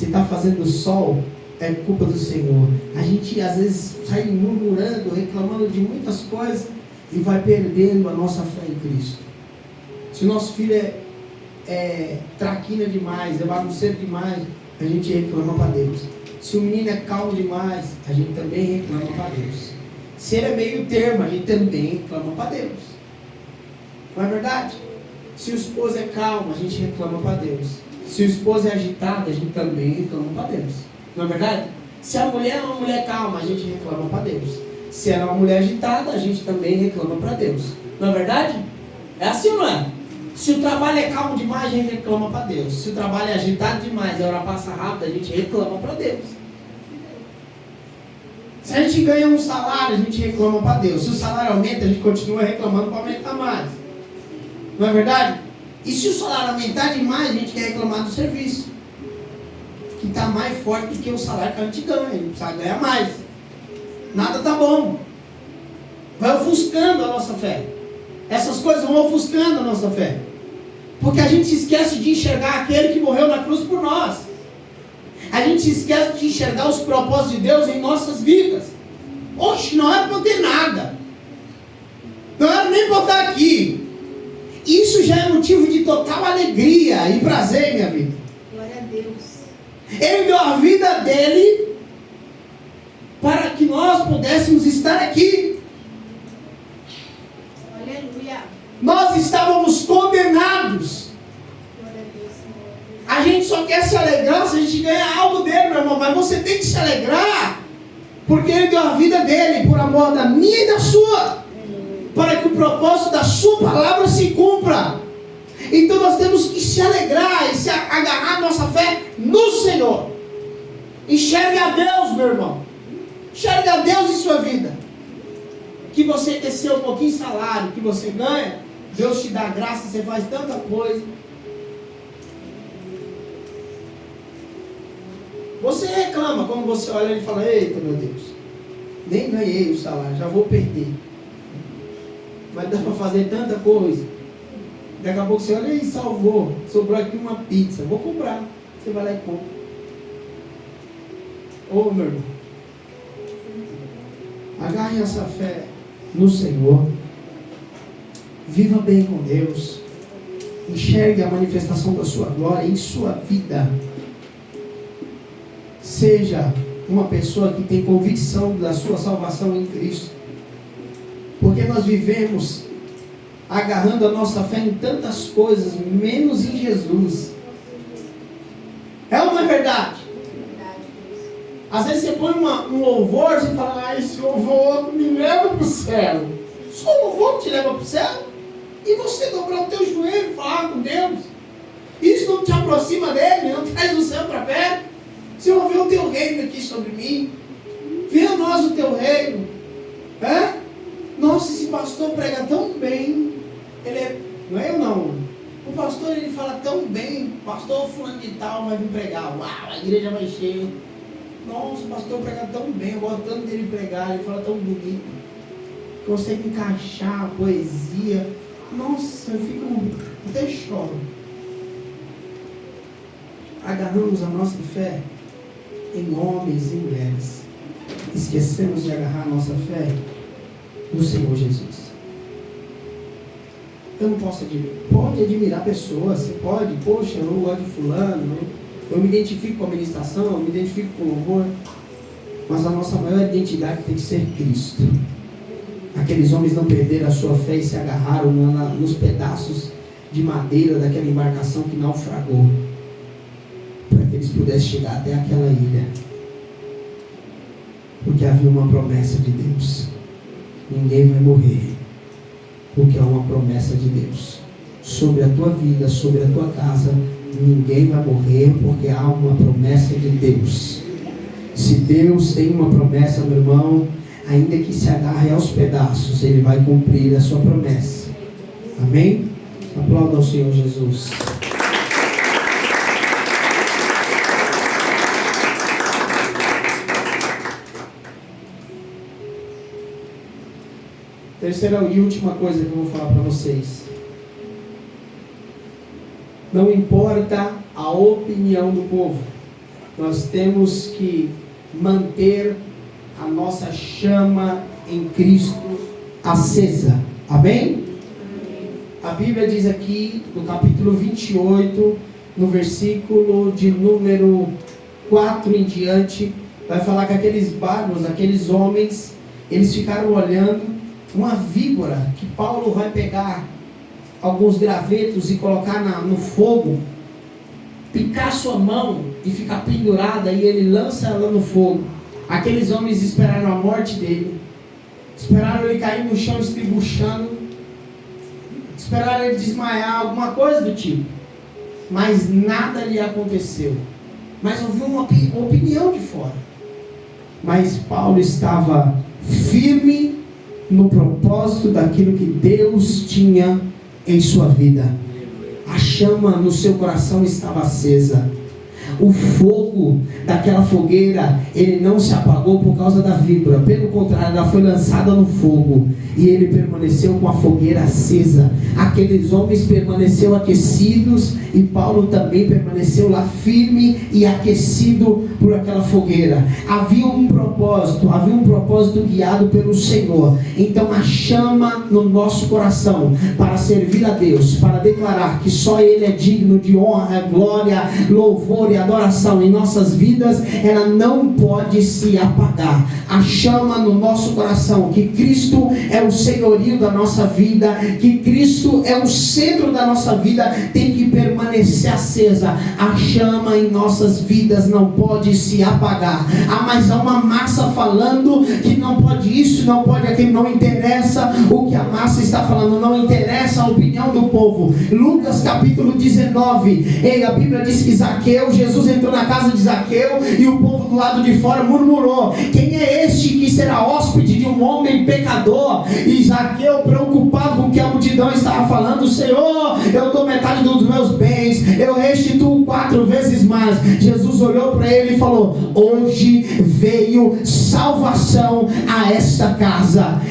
está fazendo sol, é culpa do Senhor. A gente às vezes sai murmurando, reclamando de muitas coisas e vai perdendo a nossa fé em Cristo. Se o nosso filho é traquina demais, é bagunceiro demais, a gente reclama para Deus. Se o menino é calmo demais, a gente também reclama para Deus. Se ele é meio termo, a gente também reclama para Deus. Não é verdade? Se o esposo é calmo, a gente reclama para Deus. Se o esposo é agitado, a gente também reclama para Deus. Não é verdade? Se a mulher é uma mulher calma, a gente reclama para Deus. Se ela é uma mulher agitada, a gente também reclama para Deus. Não é verdade? É assim ou não é? Se o trabalho é calmo demais, a gente reclama para Deus. Se o trabalho é agitado demais e a hora passa rápido, a gente reclama para Deus. Se a gente ganha um salário, a gente reclama para Deus. Se o salário aumenta, a gente continua reclamando para aumentar mais. Não é verdade? E se o salário aumentar demais, a gente quer reclamar do serviço, que está mais forte do que o salário que a gente ganha. A gente precisa ganhar mais. Nada está bom. Vai ofuscando a nossa fé. Essas coisas vão ofuscando a nossa fé. Porque a gente se esquece de enxergar aquele que morreu na cruz por nós. A gente se esquece de enxergar os propósitos de Deus em nossas vidas. Oxe, não era para eu ter nada. Não era nem para eu estar aqui. Isso já é motivo de total alegria e prazer em minha vida. Glória a Deus. Ele deu a vida dele para que nós pudéssemos estar aqui. Aleluia. Nós estávamos condenados. Glória a Deus, Senhor. A gente só quer se alegrar se a gente ganhar algo dele, meu irmão. Mas você tem que se alegrar porque ele deu a vida dele por amor da minha e da sua. Para que o propósito da sua palavra se cumpra. Então nós temos que se alegrar e se agarrar a nossa fé no Senhor. Enxergue a Deus, meu irmão. Enxergue a Deus em sua vida. Que você desceu um pouquinho de salário, que você ganha, Deus te dá graça, você faz tanta coisa. Você reclama quando você olha e fala: eita, meu Deus, nem ganhei o salário, já vou perder. Vai dar para fazer tanta coisa. Daqui a pouco você olha e salvou. Sobrou aqui uma pizza. Vou comprar. Você vai lá e compra. Ô, meu irmão, agarre essa fé no Senhor. Viva bem com Deus. Enxergue a manifestação da sua glória em sua vida. Seja uma pessoa que tem convicção da sua salvação em Cristo. Porque nós vivemos agarrando a nossa fé em tantas coisas, menos em Jesus. É ou não é verdade? Às vezes você põe um louvor e fala: esse louvor me leva para o céu. Só o louvor te leva para o céu? E você dobrar o teu joelho e falar com Deus? Isso não te aproxima dele, não traz o céu para perto. Senhor, vê o teu reino aqui sobre mim. Vê a nós o teu reino. Nossa, esse pastor prega tão bem. Não é eu não. O pastor, ele fala tão bem. Pastor fulano de tal vai vir pregar. Uau, a igreja vai cheia. Nossa, o pastor prega tão bem. Eu gosto tanto dele pregar. Ele fala tão bonito. Consegue encaixar a poesia. Nossa, eu fico... até choro. Agarramos a nossa fé em homens e mulheres. Esquecemos de agarrar a nossa fé do Senhor Jesus. Eu não posso admirar. Pode admirar pessoas, você pode. Poxa, eu não gosto de fulano, eu me identifico com a ministração, eu me identifico com o louvor. Mas a nossa maior identidade tem que ser Cristo. Aqueles homens não perderam a sua fé e se agarraram nos pedaços de madeira daquela embarcação que naufragou, para que eles pudessem chegar até aquela ilha. Porque havia uma promessa de Deus. Ninguém vai morrer, porque é uma promessa de Deus sobre a tua vida, sobre a tua casa. Ninguém vai morrer, porque há uma promessa de Deus. Se Deus tem uma promessa, meu irmão, ainda que se agarre aos pedaços, Ele vai cumprir a sua promessa. Amém? Aplauda ao Senhor Jesus. Terceira e última coisa que eu vou falar para vocês. Não importa a opinião do povo, nós temos que manter a nossa chama em Cristo acesa. Amém? A Bíblia diz aqui, no capítulo 28, no versículo de número 4 em diante, vai falar que aqueles bárbaros, aqueles homens, eles ficaram olhando uma víbora, que Paulo vai pegar alguns gravetos e colocar no fogo, picar sua mão e ficar pendurada, e ele lança ela no fogo. Aqueles homens esperaram a morte dele, esperaram ele cair no chão estribuchando, esperaram ele desmaiar, alguma coisa do tipo, mas nada lhe aconteceu. Mas ouviu uma opinião de fora. Mas Paulo estava firme no propósito daquilo que Deus tinha em sua vida. A chama no seu coração estava acesa. O fogo daquela fogueira, ele não se apagou por causa da víbora. Pelo contrário, ela foi lançada no fogo, e ele permaneceu com a fogueira acesa. Aqueles homens permaneceram aquecidos, e Paulo também permaneceu lá firme e aquecido por aquela fogueira. Havia um propósito guiado pelo Senhor. Então a chama no nosso coração para servir a Deus, para declarar que só Ele é digno de honra, glória, louvor e adoração em nossas vidas, ela não pode se apagar. A chama no nosso coração, que Cristo é o senhorio da nossa vida, que Cristo é o centro da nossa vida, tem que permanecer acesa. A chama em nossas vidas não pode se apagar. Mas há uma massa falando que não pode isso, não pode aquilo. Não interessa o que a massa está falando, não interessa a opinião do povo. Lucas capítulo 19, a Bíblia diz que Jesus entrou na casa de Zaqueu, e o povo do lado de fora murmurou: quem é este que será hóspede de um homem pecador? E Zaqueu, preocupado com o que a multidão estava falando: Senhor, eu dou metade dos meus bens, eu restituo 4 vezes mais. Jesus olhou para ele e falou: hoje veio salvação a esta casa.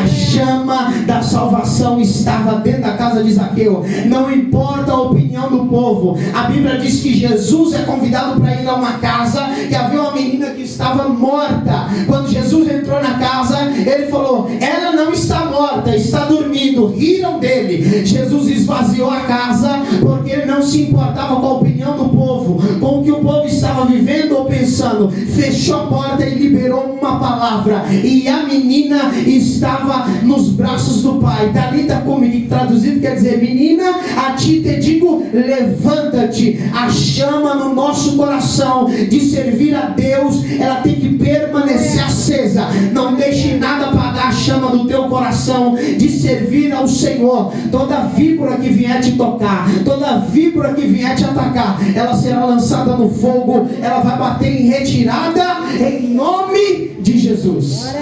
A chama da salvação estava dentro da casa de Zaqueu. Não importa a opinião do povo. A Bíblia diz que Jesus é convidado para ir a uma casa que havia uma menina que estava morta. Quando Jesus entrou na casa, ele falou: ela não está morta, está dormindo. Riram dele. Jesus esvaziou a casa, porque ele não se importava com a opinião do povo, com o que o povo estava vivendo ou pensando. Fechou a porta e liberou uma palavra, e a menina estava nos braços do pai. Talita cumi, que traduzido quer dizer: menina, a ti te digo, levanta-te. A chama no nosso coração de servir a Deus, ela tem que permanecer acesa. Não deixe nada apagar a chama do teu coração de servir ao Senhor. Toda víbora que vier te tocar, toda víbora que vier te atacar, ela será lançada no fogo, ela vai bater em retirada, em nome de Jesus.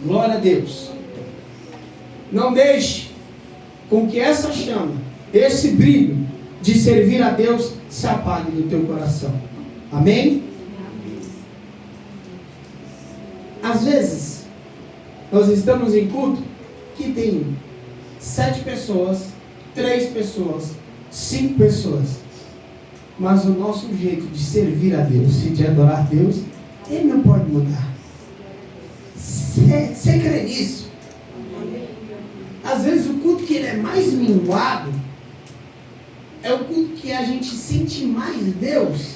Glória a Deus. Não deixe com que essa chama, esse brilho de servir a Deus, se apague do teu coração. Amém? Às vezes nós estamos em culto que tem 7 pessoas, 3 pessoas, 5 pessoas, mas o nosso jeito de servir a Deus e de adorar a Deus, ele não pode mudar. Você crê nisso? Às vezes o culto que ele é mais minguado é o culto que a gente sente mais Deus.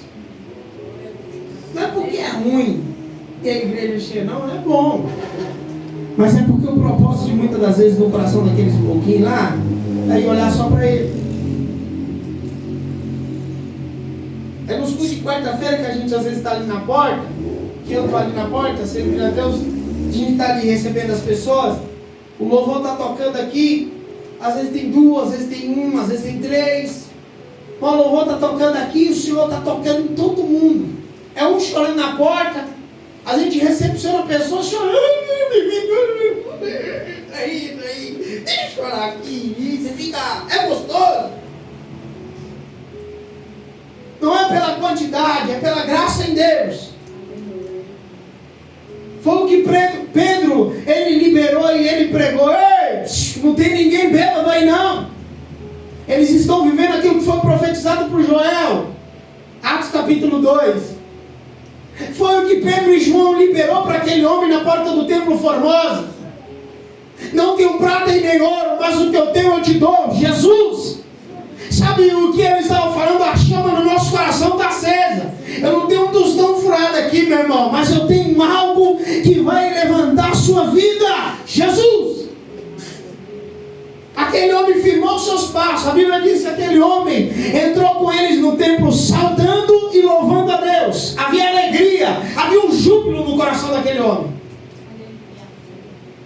Não é porque é ruim ter a igreja cheia, não, é bom. Mas é porque o propósito de muitas das vezes no coração daqueles pouquinhos lá é olhar só para ele. É nos cultos de quarta-feira que a gente às vezes está ali na porta, que eu estou ali na porta, servindo a Deus, a gente está ali recebendo as pessoas, o louvor está tocando aqui, às vezes tem duas, às vezes tem uma, às vezes tem três. O louvor está tocando aqui, o Senhor está tocando em todo mundo. É um chorando na porta, a gente recepciona a pessoa chorando. Aí, deixa eu chorar aqui. E você fica, é gostoso. Não é pela quantidade, é pela graça em Deus. Foi o que Pedro, ele liberou e ele pregou. Ei, não tem ninguém bêbado aí não. Eles estão vivendo aquilo que foi profetizado por Joel. Atos capítulo 2. Foi o que Pedro e João liberou para aquele homem na porta do templo Formosa. Não tenho prata e nem ouro, mas o que eu tenho eu te dou, Jesus. Sabe o que eles estavam falando? A chama no nosso coração está acesa. Eu não tenho um tostão furado aqui, meu irmão, mas eu tenho algo que vai levantar a sua vida. Jesus. Aquele homem firmou seus passos. A Bíblia diz que aquele homem entrou com eles no templo saltando e louvando a Deus. Havia alegria, havia um júbilo no coração daquele homem.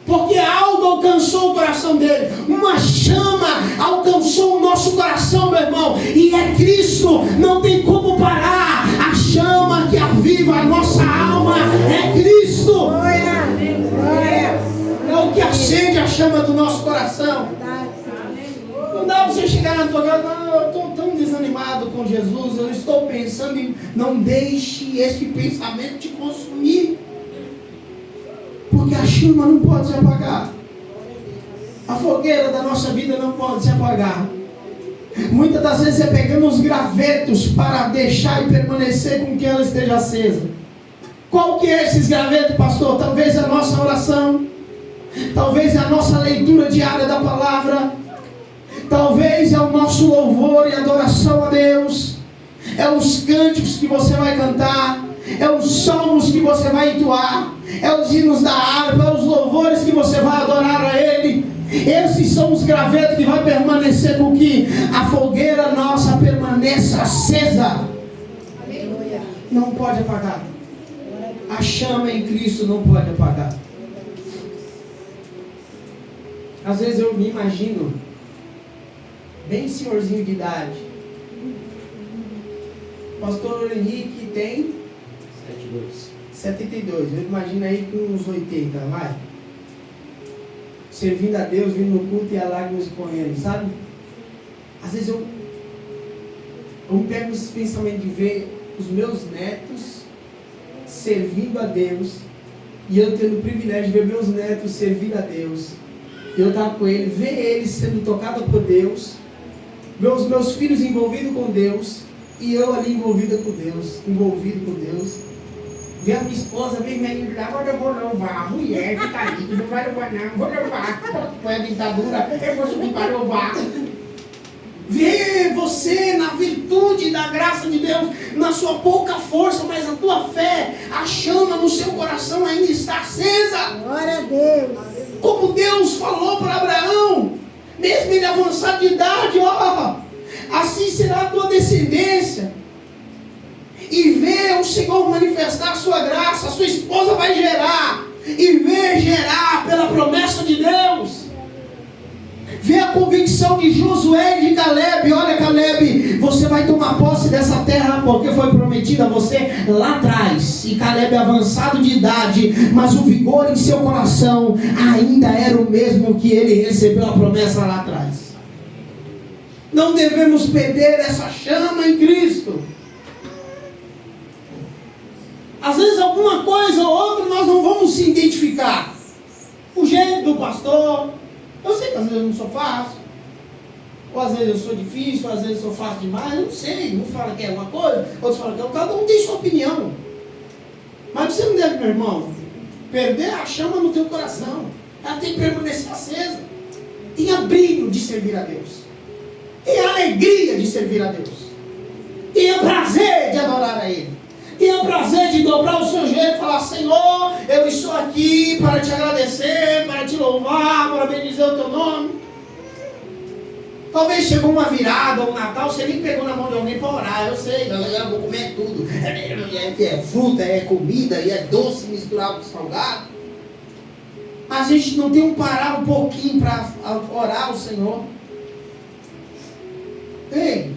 Porque algo alcançou o coração dele. Uma chama alcançou o nosso coração, meu irmão. E é Cristo, não tem como parar. A chama que aviva a nossa alma é Cristo. É o que acende a chama do nosso coração. Não dá para você chegar na tua casa, não, eu estou tão desanimado com Jesus, eu estou pensando em... Não deixe esse pensamento te consumir. Porque a chama não pode se apagar. A fogueira da nossa vida não pode se apagar. Muitas das vezes é pegando os gravetos para deixar e permanecer com que ela esteja acesa. Qual que é esses gravetos, pastor? Talvez é a nossa oração. Talvez é a nossa leitura diária da palavra. Talvez é o nosso louvor e adoração a Deus. É os cânticos que você vai cantar. É os salmos que você vai entoar. É os hinos da harpa. É os louvores que você vai adorar a Ele. Esses são os gravetos que vai permanecer com que a fogueira nossa permaneça acesa. Aleluia. Não pode apagar. A chama em Cristo não pode apagar. Às vezes eu me imagino bem senhorzinho de idade. Pastor Henrique tem 72. Eu imagino aí com uns 80, vai. Servindo a Deus, vindo no culto e a lágrimas correndo, sabe? Às vezes eu me pego nesse pensamento de ver os meus netos servindo a Deus e eu tendo o privilégio de ver meus netos servir a Deus. Eu estar com ele, ver eles sendo tocados por Deus, ver os meus filhos envolvidos com Deus e eu ali envolvido com Deus, ver a minha esposa bem velhinha, agora eu vou louvar, a mulher fica ali, que não vai louvar não, vou louvar, põe a dentadura, eu vou subir para louvar. Ver você na virtude da graça de Deus, na sua pouca força, mas a tua fé, a chama no seu coração ainda está acesa. Glória a Deus. Como Deus falou para Abraão, mesmo ele avançado de idade, assim será a tua descendência. E ver o Senhor manifestar a sua graça, a sua esposa vai gerar, e ver gerar pela promessa de Deus. Ver a convicção de Josué e de Caleb. Olha, Caleb, você vai tomar posse dessa terra porque foi prometida a você lá atrás. E Caleb é avançado de idade, mas o vigor em seu coração ainda era o mesmo que ele recebeu a promessa lá atrás. Não devemos perder essa chama em Cristo. Às vezes alguma coisa ou outra nós não vamos se identificar. O jeito do pastor. Eu sei que às vezes eu não sou fácil, ou às vezes eu sou difícil, ou às vezes eu sou fácil demais, eu não sei. Um fala que é uma coisa, outros falam que é outra. Cada um tem sua opinião. Mas você não deve, meu irmão, perder a chama no teu coração. Ela tem que permanecer acesa. Tenha brilho de servir a Deus. Tenha alegria de servir a Deus. Tenha prazer de adorar a Ele. Tenha prazer de dobrar o seu joelho e falar: Senhor, eu estou aqui para te agradecer, para te louvar, para bendizer o teu nome. Talvez chegou uma virada, um Natal, você nem pegou na mão de alguém para orar. Eu sei, galera, eu vou comer tudo. É fruta, é comida, e é doce misturado com salgado. Mas a gente não tem um parar um pouquinho para orar ao Senhor. Ei,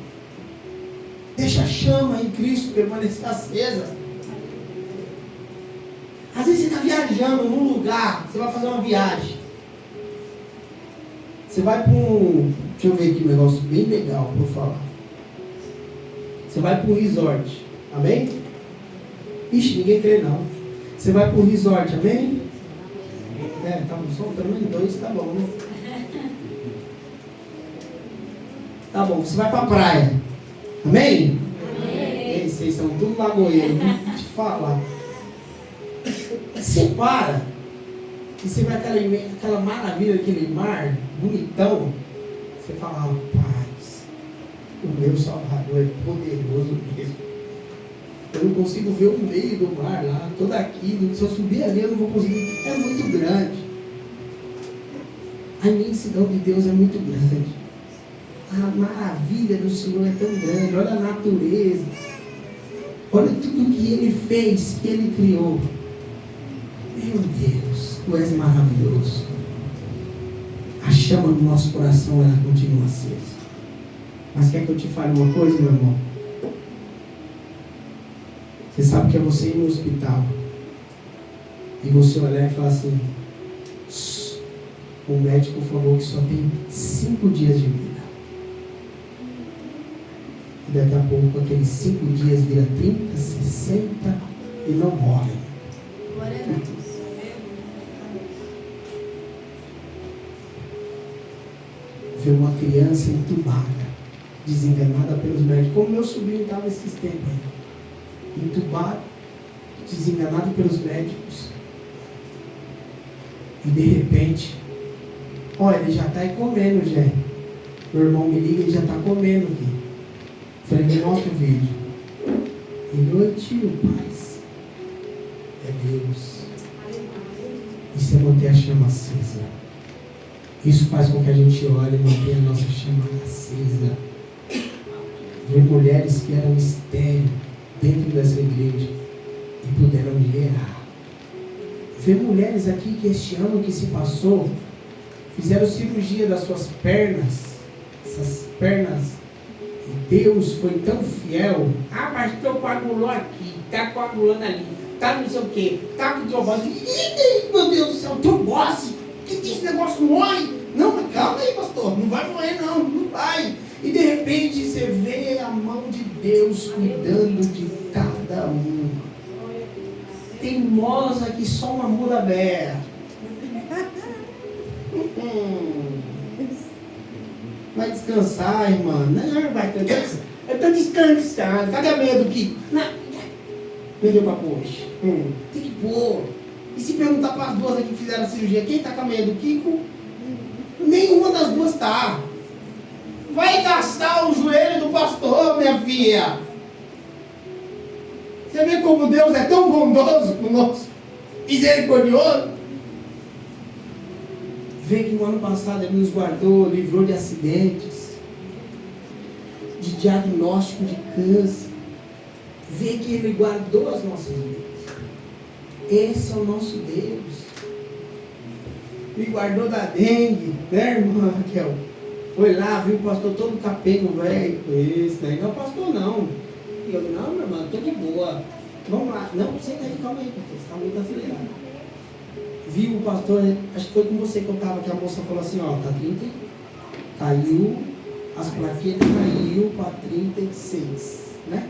deixa a chama em Cristo permanecer acesa. Às vezes você está viajando num lugar, você vai fazer uma viagem. Você vai para um... Deixa eu ver aqui um negócio bem legal para eu falar. Você vai para um resort, amém? Ixi, ninguém crê não. Você vai para um resort, amém? Tá só pelo menos 2, tá bom, né? Tá bom, você vai para a praia, amém? Amém. Vocês são tudo lagoeiros, vou te falar. Você para e você vai aquela maravilha, aquele mar bonitão. Você fala: rapaz, o meu Salvador é poderoso mesmo. Eu não consigo ver o meio do mar lá, todo aqui. Se eu subir ali, eu não vou conseguir. É muito grande. A imensidão de Deus é muito grande. A maravilha do Senhor é tão grande. Olha a natureza. Olha tudo que Ele fez, que Ele criou. Meu Deus, Tu és maravilhoso. A chama do nosso coração, ela continua acesa. Mas quer que eu te fale uma coisa, meu irmão? Você sabe que é você ir no hospital e você olhar e falar assim: o médico falou que só tem 5 dias de vida. E daqui a pouco aqueles 5 dias vira 30, 60 e não morre. Glória a Deus. Ver uma criança entubada, desenganada pelos médicos, como meu sobrinho estava esses tempos aí, entubado, desenganado pelos médicos, e de repente, olha, ele já está aí comendo, já. Meu irmão me liga, ele já está comendo aqui. Falei: me mostra o vídeo. Ele: oi tio, paz. É Deus. Isso é manter a chama acesa. Isso faz com que a gente olhe e mantenha a nossa chama acesa. Ver mulheres que eram estéril dentro dessa igreja e puderam gerar. Ver mulheres aqui que este ano que se passou fizeram cirurgia das suas pernas. Essas pernas. E Deus foi tão fiel. Ah, pastor, coagulou aqui, está coagulando ali, está não sei o que, está com trombose. Meu Deus do céu, trombose. Que esse negócio morre? Não, mas calma aí, pastor, não vai morrer não, não vai. E de repente você vê a mão de Deus cuidando de cada um. Teimosa que só uma mula berra. Vai descansar, irmã. Não, vai descansar. Eu estou descansando. Cadê a meia do Kiko? Perdeu para pôr hoje. Tem que pôr. E se perguntar para as duas aqui que fizeram a cirurgia, quem está com a meia do Kiko? Nenhuma das duas está. Vai gastar o joelho do pastor, minha filha. Você vê como Deus é tão bondoso conosco, misericordioso. Vê que no ano passado Ele nos guardou, livrou de acidentes, de diagnóstico de câncer. Vê que Ele guardou as nossas vidas. Esse é o nosso Deus. Me guardou da dengue, né, irmã Raquel? Foi lá, viu o pastor todo capengo, velho. Esse daí não é o pastor, não. E eu: não, meu irmão, estou de boa. Vamos lá. Não, senta aí, calma aí, porque você está muito acelerado. Viu o pastor, acho que foi com você que eu estava, que a moça falou assim: ó, tá 30, caiu, as plaquetas caiu para 36, né?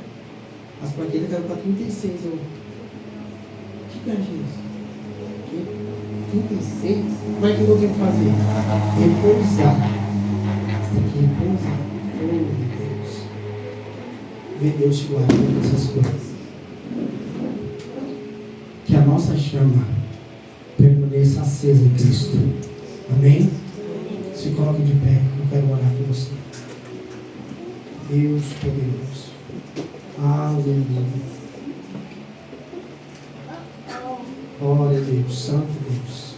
As plaquetas caiu para 36. Eu: que é isso? 36? Como é que eu tenho que fazer? Repousar. Você tem que repousar. Oh, meu Deus. Vê Deus te guardando essas coisas. Que a nossa chama está acesa em Cristo. Amém? Se coloque de pé, eu quero orar por você. Deus poderoso. Aleluia. Glória a Deus, Santo Deus.